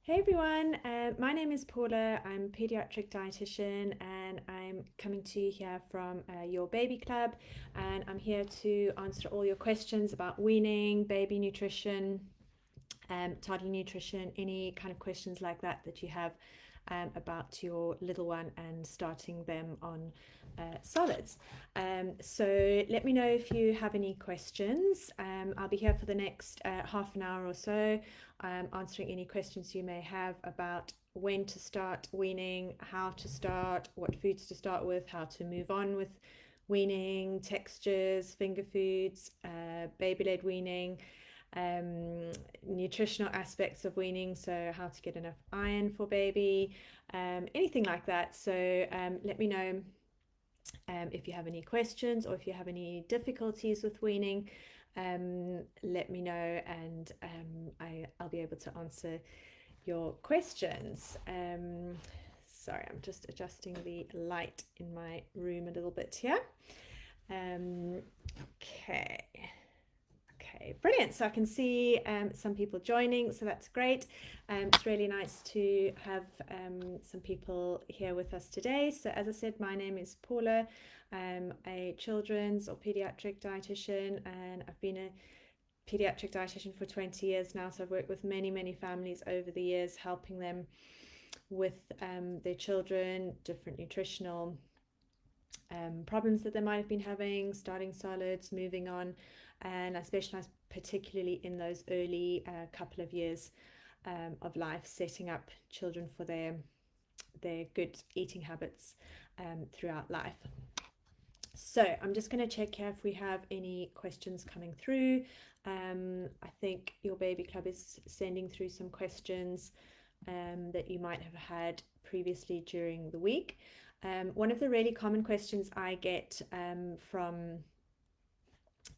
Hey everyone, my name is Paula. I'm a pediatric dietitian and I'm coming to you here from your baby club. And I'm here to answer all your questions about weaning, baby nutrition, toddler nutrition, any kind of questions like that you have about your little one and starting them on solids. So let me know if you have any questions. I'll be here for the next half an hour or so, answering any questions you may have about when to start weaning, how to start, what foods to start with, how to move on with weaning, textures, finger foods, baby-led weaning, um, nutritional aspects of weaning, so how to get enough iron for baby, anything like that. So let me know if you have any questions or if you have any difficulties with weaning. Let me know and I'll be able to answer your questions. Sorry, I'm just adjusting the light in my room a little bit here. Okay. Okay, brilliant. So I can see some people joining, so that's great. It's really nice to have some people here with us today. So as I said, my name is Paula. I'm a children's or pediatric dietitian, and I've been a pediatric dietitian for 20 years now. So I've worked with many families over the years, helping them with their children, different nutritional problems that they might have been having, starting solids, moving on, and I specialize particularly in those early couple of years of life, setting up children for their good eating habits throughout life. So I'm just going to check here if we have any questions coming through. I think your baby club is sending through some questions that you might have had previously during the week. One of the really common questions I get from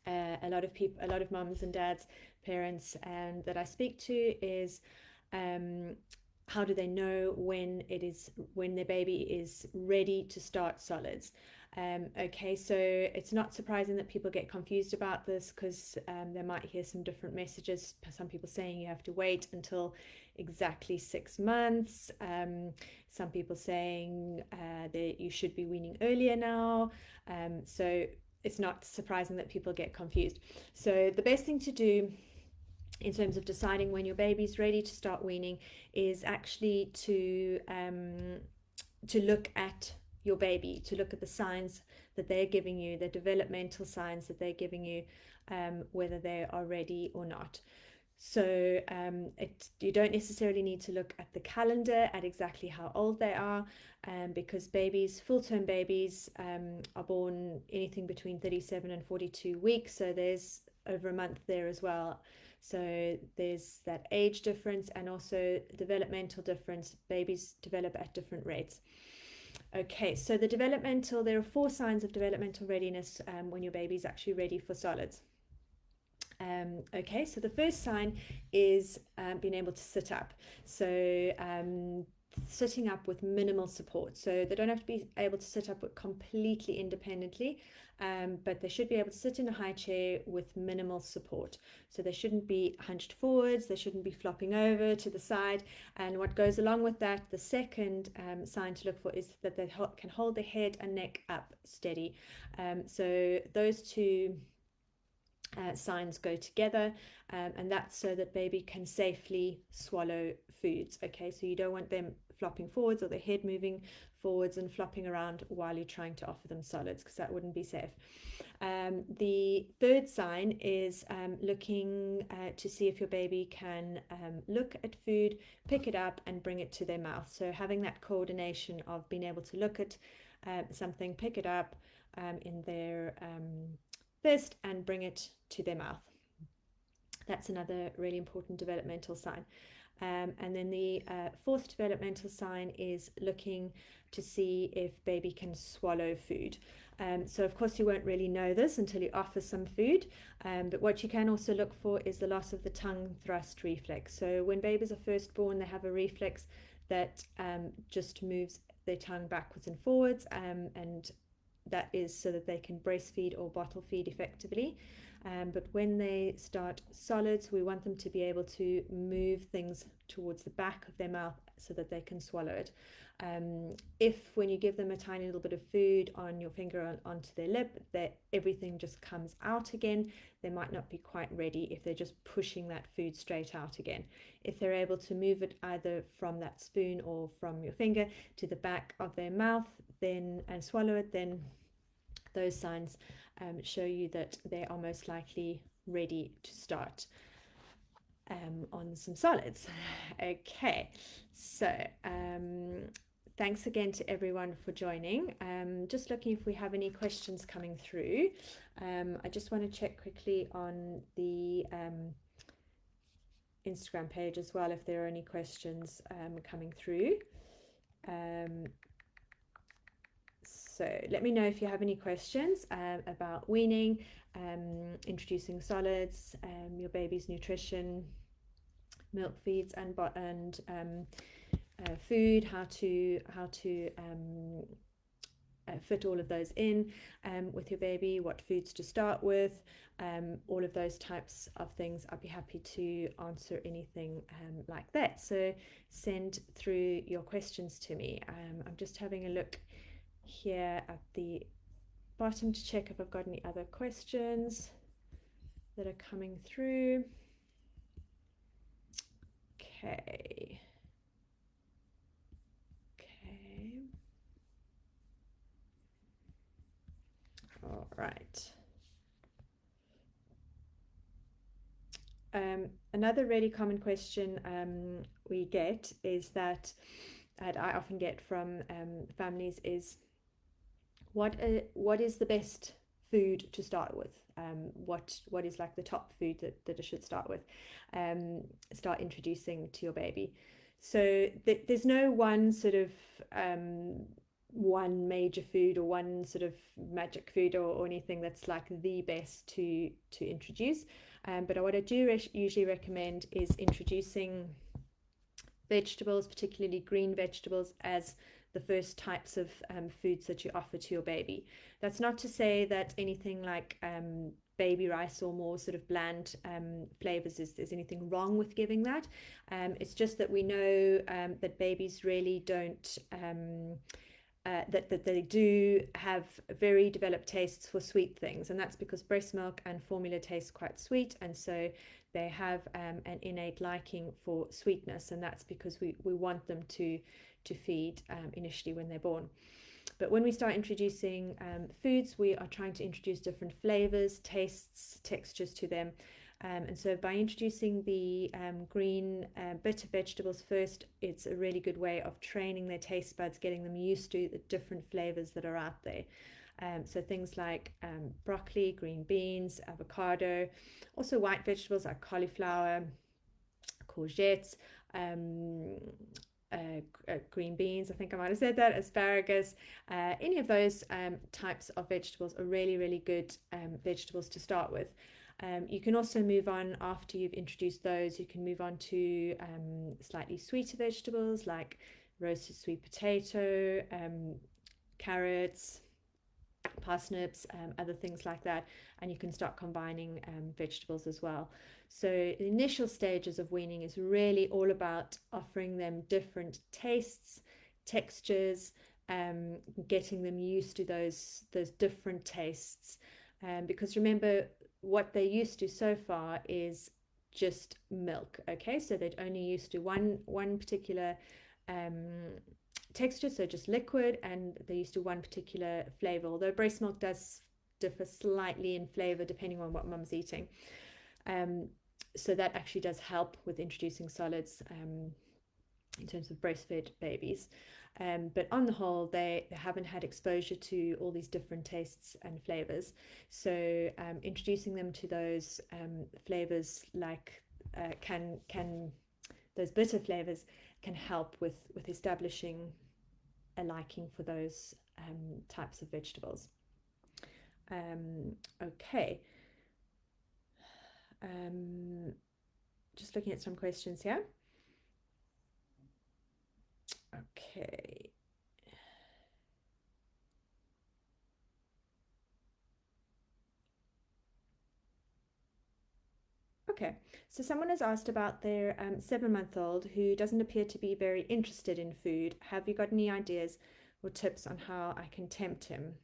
a lot of people, a lot of mums and dads, parents, that I speak to is how do they know when their baby is ready to start solids? Okay, so it's not surprising that people get confused about this because they might hear some different messages. Some people saying you have to wait until exactly 6 months. Some people saying that you should be weaning earlier now. So it's not surprising that people get confused. So the best thing to do in terms of deciding when your baby's ready to start weaning is actually to look at your baby, to look at the signs that they're giving you, the developmental signs that they're giving you, whether they are ready or not. So you don't necessarily need to look at the calendar at exactly how old they are, because babies, full-term babies, are born anything between 37 and 42 weeks. So there's over a month there as well. So there's that age difference and also developmental difference. Babies develop at different rates. Okay, so there are 4 signs of developmental readiness when your baby's actually ready for solids. Okay, so the first sign is being able to sit up. So sitting up with minimal support. So they don't have to be able to sit up completely independently, but they should be able to sit in a high chair with minimal support. So they shouldn't be hunched forwards, they shouldn't be flopping over to the side. And what goes along with that, the second sign to look for is that they can hold their head and neck up steady. So those two signs go together, and that's so that baby can safely swallow foods. Okay, so you don't want them flopping forwards or their head moving forwards and flopping around while you're trying to offer them solids, because that wouldn't be safe. The third sign is looking to see if your baby can look at food, pick it up and bring it to their mouth. So having that coordination of being able to look at something, pick it up in their fist and bring it to their mouth. That's another really important developmental sign. And then the fourth developmental sign is looking to see if baby can swallow food. So of course you won't really know this until you offer some food, but what you can also look for is the loss of the tongue thrust reflex. So when babies are first born, they have a reflex that just moves their tongue backwards and forwards, and that is so that they can breastfeed or bottle feed effectively. But when they start solids, we want them to be able to move things towards the back of their mouth so that they can swallow it. If when you give them a tiny little bit of food on your finger onto their lip, that everything just comes out again, they might not be quite ready if they're just pushing that food straight out again. If they're able to move it either from that spoon or from your finger to the back of their mouth then and swallow it, then those signs show you that they are most likely ready to start on some solids. Okay, so thanks again to everyone for joining. Just looking if we have any questions coming through. I just want to check quickly on the Instagram page as well if there are any questions coming through. So let me know if you have any questions about weaning, introducing solids, your baby's nutrition, milk feeds and food, how to fit all of those in with your baby, what foods to start with, all of those types of things. I'd be happy to answer anything like that. So send through your questions to me. I'm just having a look here at the bottom to check if I've got any other questions that are coming through. Okay. All right. Another really common question we get is that, and I often get from families, is what is the best food to start with? What is like the top food that I should start with, start introducing to your baby? So there's no one sort of one major food or one sort of magic food or anything that's like the best to introduce. But what I do usually recommend is introducing vegetables, particularly green vegetables, as the first types of foods that you offer to your baby. That's not to say that anything like baby rice or more sort of bland flavors there's anything wrong with giving that. It's just that we know that babies really don't that they do have very developed tastes for sweet things, and that's because breast milk and formula taste quite sweet, and so they have an innate liking for sweetness, and that's because we want them to feed initially when they're born. But when we start introducing foods, we are trying to introduce different flavors, tastes, textures to them. And so by introducing the green bitter vegetables first, it's a really good way of training their taste buds, getting them used to the different flavors that are out there. So things like broccoli, green beans, avocado, also white vegetables like cauliflower, courgettes, green beans, I think I might have said that, asparagus, any of those types of vegetables are really, really good vegetables to start with. You can also move on after you've introduced those. You can move on to slightly sweeter vegetables like roasted sweet potato, carrots, parsnips, other things like that, and you can start combining vegetables as well. So the initial stages of weaning is really all about offering them different tastes, textures, getting them used to those different tastes, because remember, what they're used to so far is just milk. Okay, so they're only used to one particular texture, so just liquid, and they're used to one particular flavor, although breast milk does differ slightly in flavor depending on what mum's eating. So that actually does help with introducing solids in terms of breastfed babies. But on the whole, they haven't had exposure to all these different tastes and flavors. So introducing them to those flavors like those bitter flavors can help with establishing a liking for those types of vegetables. Okay. Just looking at some questions here. Okay. Okay, so someone has asked about their 7-month-old who doesn't appear to be very interested in food. Have you got any ideas or tips on how I can tempt him?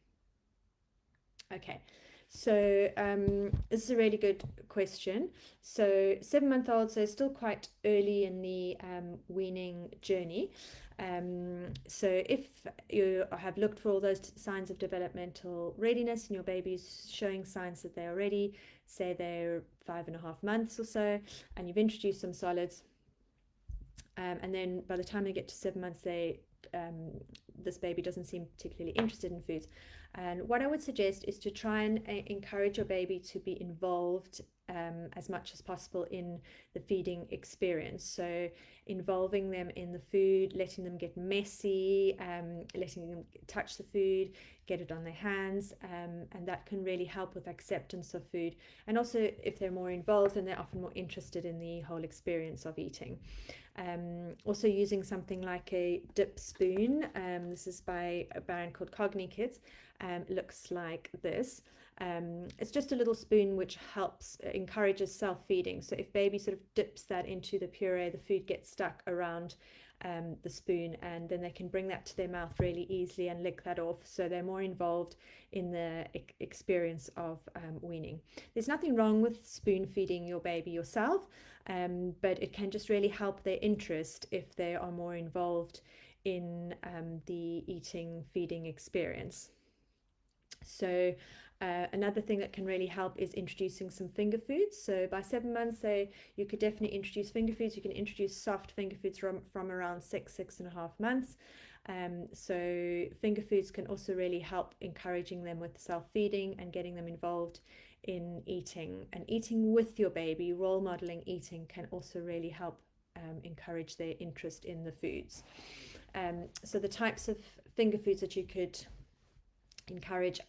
Okay, so this is a really good question. So 7-month-olds are still quite early in the weaning journey. So if you have looked for all those signs of developmental readiness and your baby's showing signs that they are ready, say they're 5.5 months or so, and you've introduced some solids, and then by the time they get to 7 months, this baby doesn't seem particularly interested in foods. And what I would suggest is to try and encourage your baby to be involved as much as possible in the feeding experience. So involving them in the food, letting them get messy, letting them touch the food, get it on their hands, and that can really help with acceptance of food. And also, if they're more involved, then they're often more interested in the whole experience of eating. Also using something like a dip spoon. This is by a brand called Cogni Kids. Looks like this. It's just a little spoon which encourages self-feeding. So if baby sort of dips that into the puree, the food gets stuck around the spoon, and then they can bring that to their mouth really easily and lick that off. So they're more involved in the experience of weaning. There's nothing wrong with spoon feeding your baby yourself, but it can just really help their interest if they are more involved in the eating feeding experience. So another thing that can really help is introducing some finger foods. So by 7 months, you could definitely introduce finger foods. You can introduce soft finger foods from around 6.5 months. So finger foods can also really help encouraging them with self-feeding and getting them involved in eating. And eating with your baby, role modeling eating, can also really help encourage their interest in the foods. So the types of finger foods that you could encourage,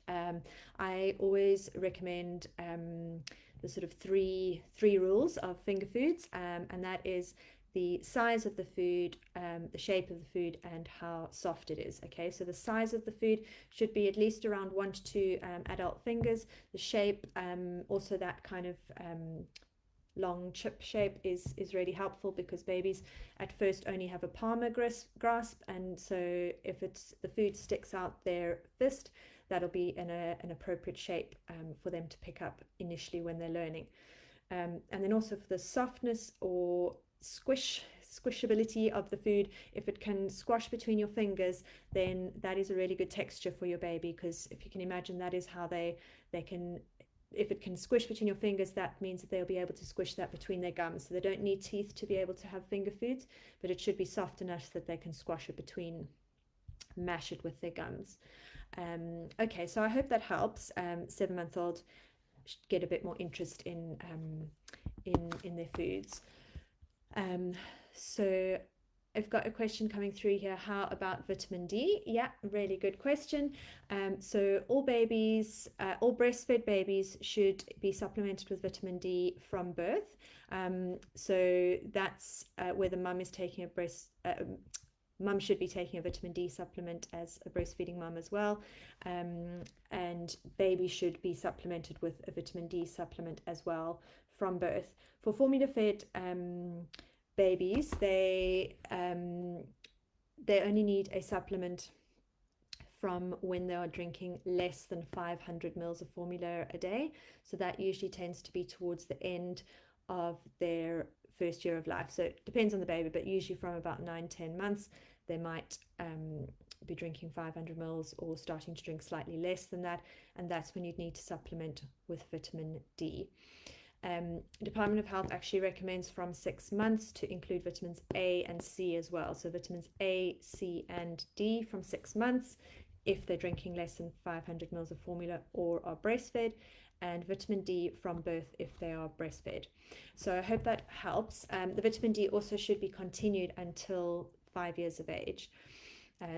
I always recommend the sort of three rules of finger foods, and that is the size of the food, the shape of the food, and how soft it is. Okay, so the size of the food should be at least around 1 to 2 adult fingers. The shape, also that kind of long chip shape is really helpful, because babies at first only have a palmar grasp, and so if the food sticks out their fist, that'll be an appropriate shape for them to pick up initially when they're learning. And then also for the softness or squishability of the food, if it can squash between your fingers, then that is a really good texture for your baby, because if you can imagine, that is how they can, if it can squish between your fingers, that means that they'll be able to squish that between their gums. So they don't need teeth to be able to have finger foods, but it should be soft enough that they can squash it mash it with their gums. Okay, so I hope that helps 7-month-old get a bit more interest in their foods. So I've got a question coming through here. How about vitamin D? Yeah, really good question. So all breastfed babies should be supplemented with vitamin D from birth. So that's where the mum is taking mum should be taking a vitamin D supplement as a breastfeeding mum as well. And baby should be supplemented with a vitamin D supplement as well from birth. For formula fed babies, they only need a supplement from when they are drinking less than 500 mils of formula a day. So that usually tends to be towards the end of their first year of life. So it depends on the baby, but usually from about 9-10 months, they might be drinking 500 mils or starting to drink slightly less than that. And that's when you'd need to supplement with vitamin D. Department of Health actually recommends from 6 months to include vitamins A and C as well. So vitamins A, C, and D from 6 months if they're drinking less than 500 mils of formula or are breastfed, and vitamin D from birth if they are breastfed. So I hope that helps. The vitamin D also should be continued until 5 years of age.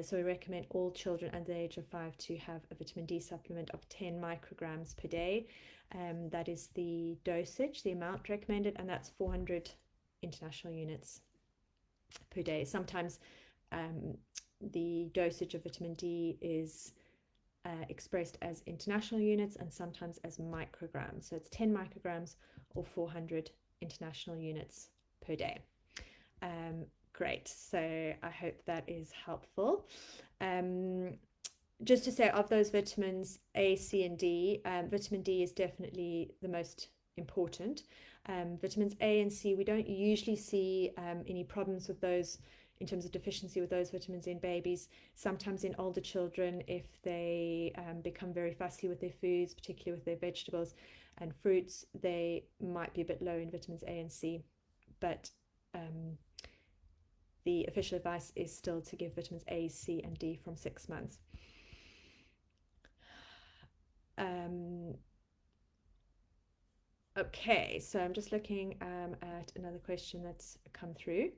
So we recommend all children under the age of 5 to have a vitamin D supplement of 10 micrograms per day. That is the dosage, the amount recommended, and that's 400 international units per day. Sometimes the dosage of vitamin D is expressed as international units and sometimes as micrograms. So it's 10 micrograms or 400 international units per day. Great, so I hope that is helpful. Just to say, of those vitamins A, C, and D, vitamin D is definitely the most important. Vitamins A and C, we don't usually see any problems with those in terms of deficiency with those vitamins in babies. Sometimes in older children, if they become very fussy with their foods, particularly with their vegetables and fruits, they might be a bit low in vitamins A and C. But the official advice is still to give vitamins A, C, and D from 6 months. Okay, so I'm just looking at another question that's come through.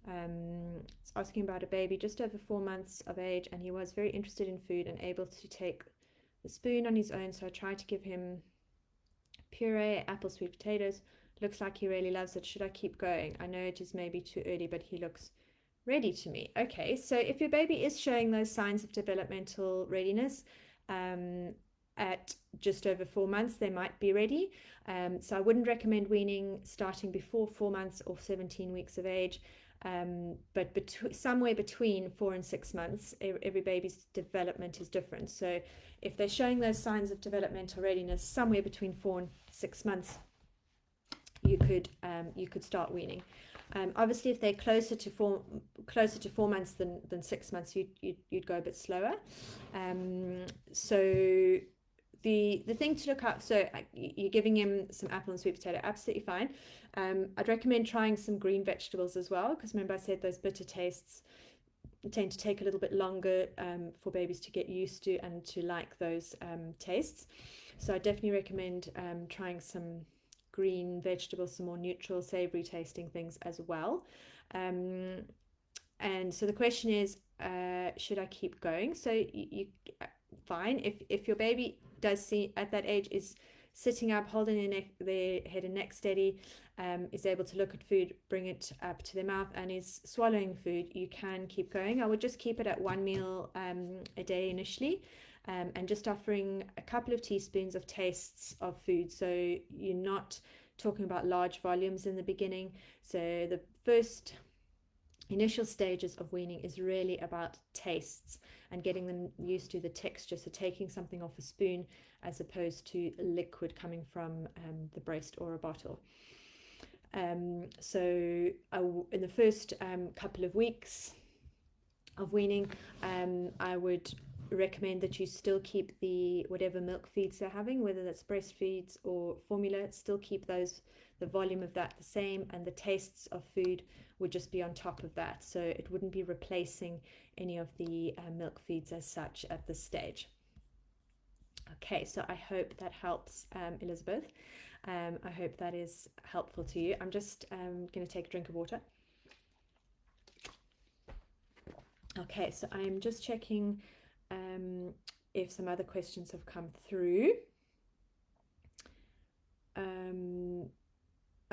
It's asking about a baby just over 4 months of age, and he was very interested in food and able to take the spoon on his own. So I tried to give him puree, apple, sweet potatoes. Looks like he really loves it. Should I keep going? I know it is maybe too early, but he looks ready to me. Okay, so if your baby is showing those signs of developmental readiness, at just over 4 months, they might be ready. So I wouldn't recommend weaning starting before 4 months or 17 weeks of age. But somewhere between 4 and 6 months, every baby's development is different. So if they're showing those signs of developmental readiness somewhere between 4 and 6 months, you could start weaning. Obviously, if they're closer to 4 months than 6 months, you'd go a bit slower. So the thing to look up, so you're giving him some apple and sweet potato, absolutely fine. I'd recommend trying some green vegetables as well, because remember I said those bitter tastes tend to take a little bit longer for babies to get used to and to like those tastes. So I definitely recommend trying some green vegetables, some more neutral, savory tasting things as well. And so the question is, should I keep going? So you fine. If your baby does see at that age is sitting up, holding their head and neck steady, is able to look at food, bring it up to their mouth, and is swallowing food, you can keep going. I would just keep it at 1 meal a day initially, and just offering a couple of teaspoons of tastes of food. So you're not talking about large volumes in the beginning. So the first initial stages of weaning is really about tastes and getting them used to the texture. So taking something off a spoon as opposed to liquid coming from the breast or a bottle. So in the first couple of weeks of weaning, I would recommend that you still keep the whatever milk feeds they're having, whether that's breast feeds or formula, still keep those, the volume of that the same, and the tastes of food would just be on top of that. So it wouldn't be replacing any of the milk feeds as such at this stage. Okay, so I hope that helps, Elizabeth. I hope that is helpful to you. I'm just going to take a drink of water. Okay, so I'm just checking if some other questions have come through.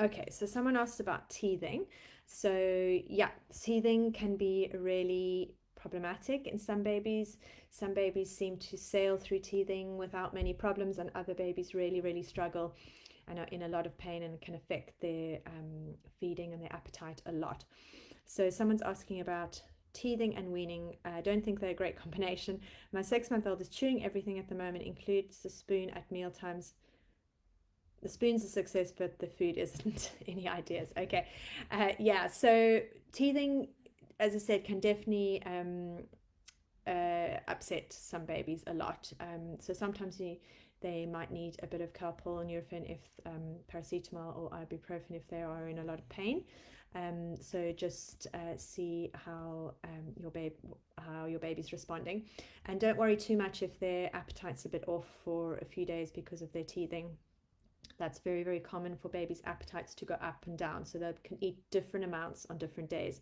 Okay, so someone asked about teething. So yeah, teething can be really problematic in some babies. Some babies seem to sail through teething without many problems, and other babies really struggle and are in a lot of pain, and can affect their feeding and their appetite a lot. So someone's asking about teething and weaning. I don't think they're a great combination. My 6-month-old is chewing everything at the moment, includes the spoon at meal times. The spoon's a success, but the food isn't. Any ideas? Okay. Yeah, so teething, as I said, can definitely upset some babies a lot. So sometimes they might need a bit of Calpol or Nurofen, if paracetamol or ibuprofen if they are in a lot of pain. So just see how your baby's responding, and don't worry too much if their appetite's a bit off for a few days because of their teething. That's very common for babies' appetites to go up and down, so they can eat different amounts on different days.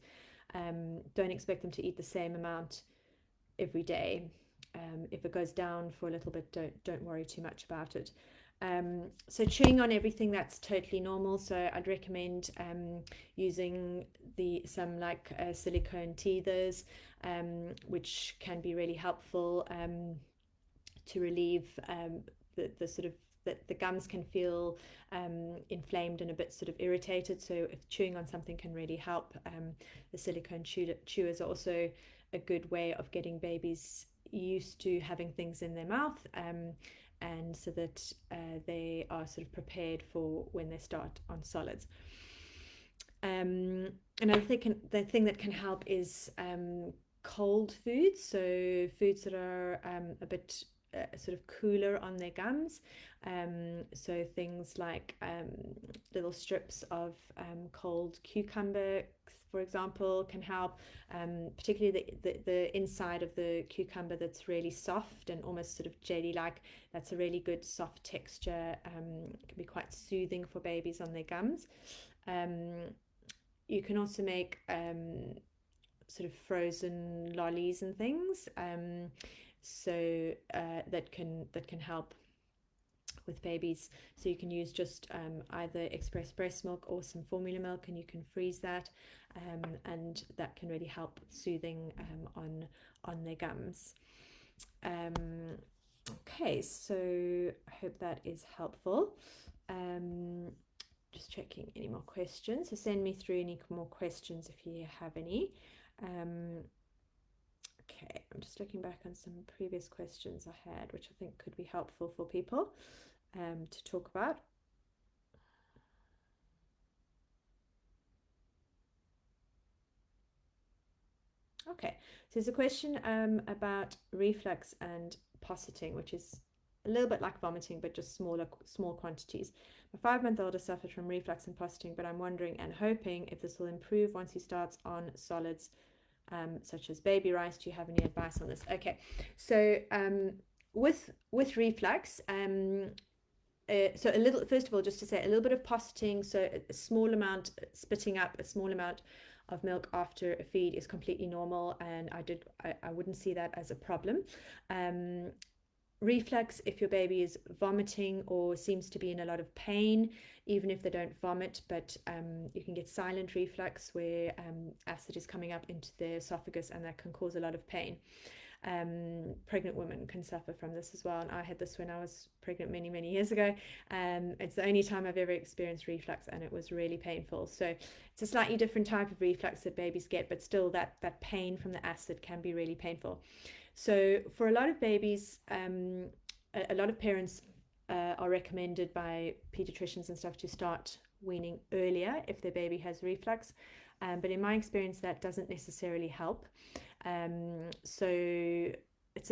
Don't expect them to eat the same amount every day. If it goes down for a little bit, don't worry too much about it. So chewing on everything, that's totally normal. So I'd recommend using some silicone teethers, which can be really helpful to relieve the sort of that the gums can feel inflamed and a bit sort of irritated. So if chewing on something can really help. The silicone chewers are also a good way of getting babies used to having things in their mouth, and so that they are sort of prepared for when they start on solids. Another the thing that can help is cold foods, so foods that are a bit sort of cooler on their gums. So things like little strips of cold cucumber, for example, can help, particularly the inside of the cucumber that's really soft and almost sort of jelly-like. That's a really good soft texture. It can be quite soothing for babies on their gums. You can also make sort of frozen lollies and things, so that can help with babies. So you can use just either express breast milk or some formula milk, and you can freeze that, and that can really help soothing on their gums. Okay, so I hope that is helpful. Just checking any more questions. So send me through any more questions if you have any. Okay, I'm just looking back on some previous questions I had, which I think could be helpful for people to talk about. Okay, so there's a question about reflux and posseting, which is a little bit like vomiting, but just small quantities. My 5-month-old has suffered from reflux and posseting, but I'm wondering and hoping if this will improve once he starts on solids, such as baby rice. Do you have any advice on this? Okay, so with reflux, so a little, first of all, just to say, a little bit of posseting, so a small amount, spitting up a small amount of milk after a feed is completely normal, and I wouldn't see that as a problem. Reflux, if your baby is vomiting or seems to be in a lot of pain, even if they don't vomit, but you can get silent reflux where acid is coming up into the esophagus, and that can cause a lot of pain. Pregnant women can suffer from this as well, and I had this when I was pregnant many years ago. It's the only time I've ever experienced reflux, and it was really painful. So it's a slightly different type of reflux that babies get, but still that pain from the acid can be really painful. So for a lot of babies, a lot of parents are recommended by pediatricians and stuff to start weaning earlier if their baby has reflux, but in my experience that doesn't necessarily help. So it's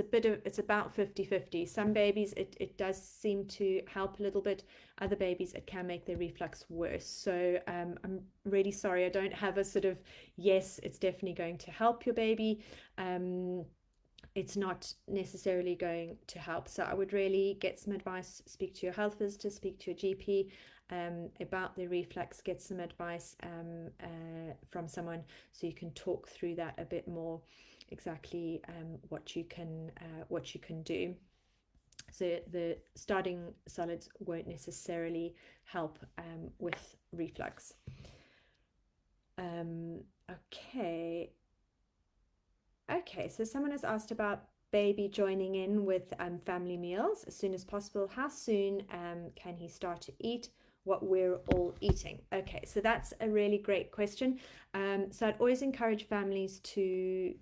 about 50-50. Some babies it does seem to help a little bit. Other babies it can make their reflux worse. So I'm really sorry, I don't have a sort of yes, it's definitely going to help your baby. It's not necessarily going to help. So I would really get some advice, speak to your health visitor, speak to your GP about the reflux, get some advice from someone so you can talk through that a bit more, exactly what you can do. So the starting solids won't necessarily help with reflux. Okay, so someone has asked about baby joining in with family meals as soon as possible. How soon can he start to eat what we're all eating? Okay, so that's a really great question. So I'd always encourage families to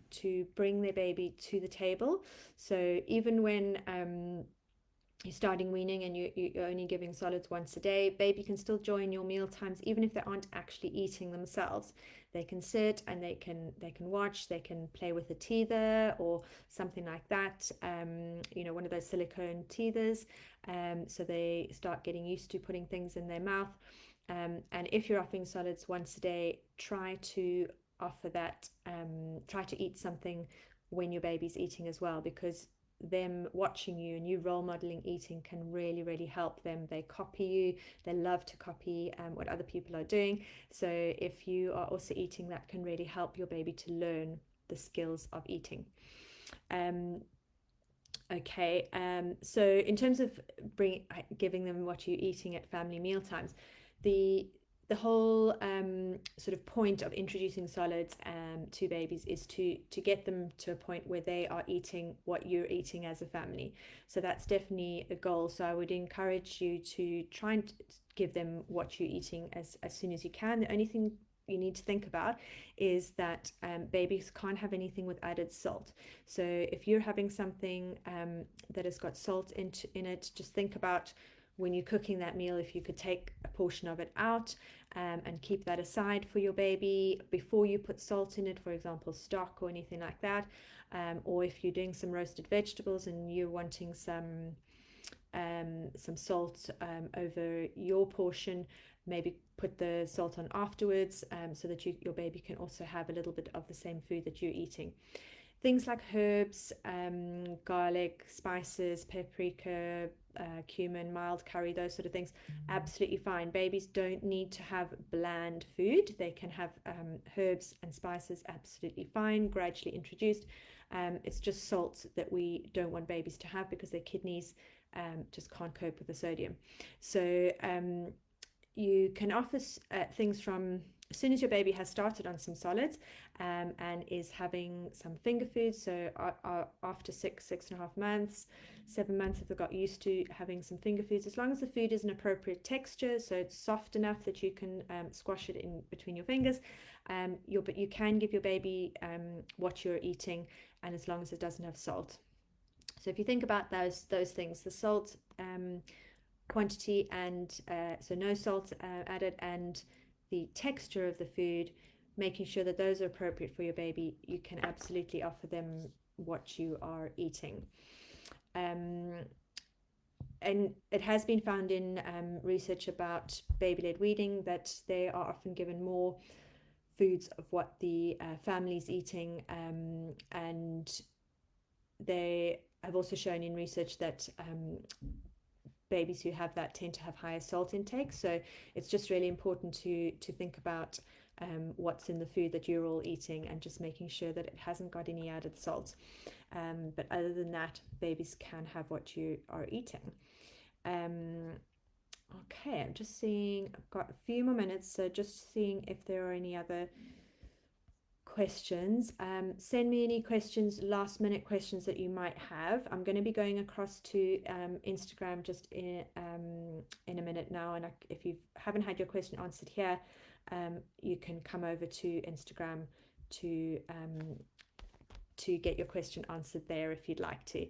bring their baby to the table. So even when you're starting weaning and you're only giving solids once a day, baby can still join your meal times even if they aren't actually eating themselves. They can sit and they can watch, they can play with a teether or something like that, one of those silicone teethers, so they start getting used to putting things in their mouth. And if you're offering solids once a day, try to offer that, try to eat something when your baby's eating as well, because them watching you and you role modeling eating can really help them. They copy you, they love to copy what other people are doing. So if you are also eating, that can really help your baby to learn the skills of eating. So in terms of giving them what you're eating at family meal times, the the whole sort of point of introducing solids to babies is to get them to a point where they are eating what you're eating as a family. So that's definitely a goal. So I would encourage you to try and give them what you're eating as soon as you can. The only thing you need to think about is that babies can't have anything with added salt. So if you're having something that has got salt in it, just think about when you're cooking that meal, if you could take a portion of it out and keep that aside for your baby before you put salt in it, for example, stock or anything like that. Or if you're doing some roasted vegetables and you're wanting some salt over your portion, maybe put the salt on afterwards so that your baby can also have a little bit of the same food that you're eating. Things like herbs, garlic, spices, paprika, cumin, mild curry, those sort of things, absolutely fine. Babies don't need to have bland food. They can have herbs and spices, absolutely fine, gradually introduced. It's just salt that we don't want babies to have because their kidneys just can't cope with the sodium. So you can offer things from as soon as your baby has started on some solids and is having some finger foods. So after 6.5 months, 7 months, if they've got used to having some finger foods, as long as the food is an appropriate texture, so it's soft enough that you can squash it in between your fingers, but you can give your baby what you're eating, and as long as it doesn't have salt. So if you think about those things, the salt quantity and so no salt added, and the texture of the food, making sure that those are appropriate for your baby, you can absolutely offer them what you are eating. And it has been found in research about baby-led weaning that they are often given more foods of what the family's eating, and they have also shown in research that babies who have that tend to have higher salt intake. So it's just really important to think about what's in the food that you're all eating and just making sure that it hasn't got any added salt. But other than that, babies can have what you are eating. Okay, I'm just seeing, I've got a few more minutes, so just seeing if there are any other questions. Send me any questions, last minute questions that you might have. I'm going to be going across to Instagram just in a minute now, and if you haven't had your question answered here, you can come over to Instagram to get your question answered there if you'd like to.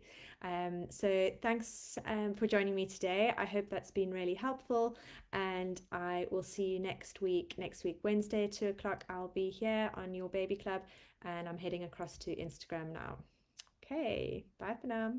So thanks for joining me today. I hope that's been really helpful, and I will see you next week Wednesday 2 o'clock. I'll be here on your baby club, and I'm heading across to Instagram now. Okay, bye for now.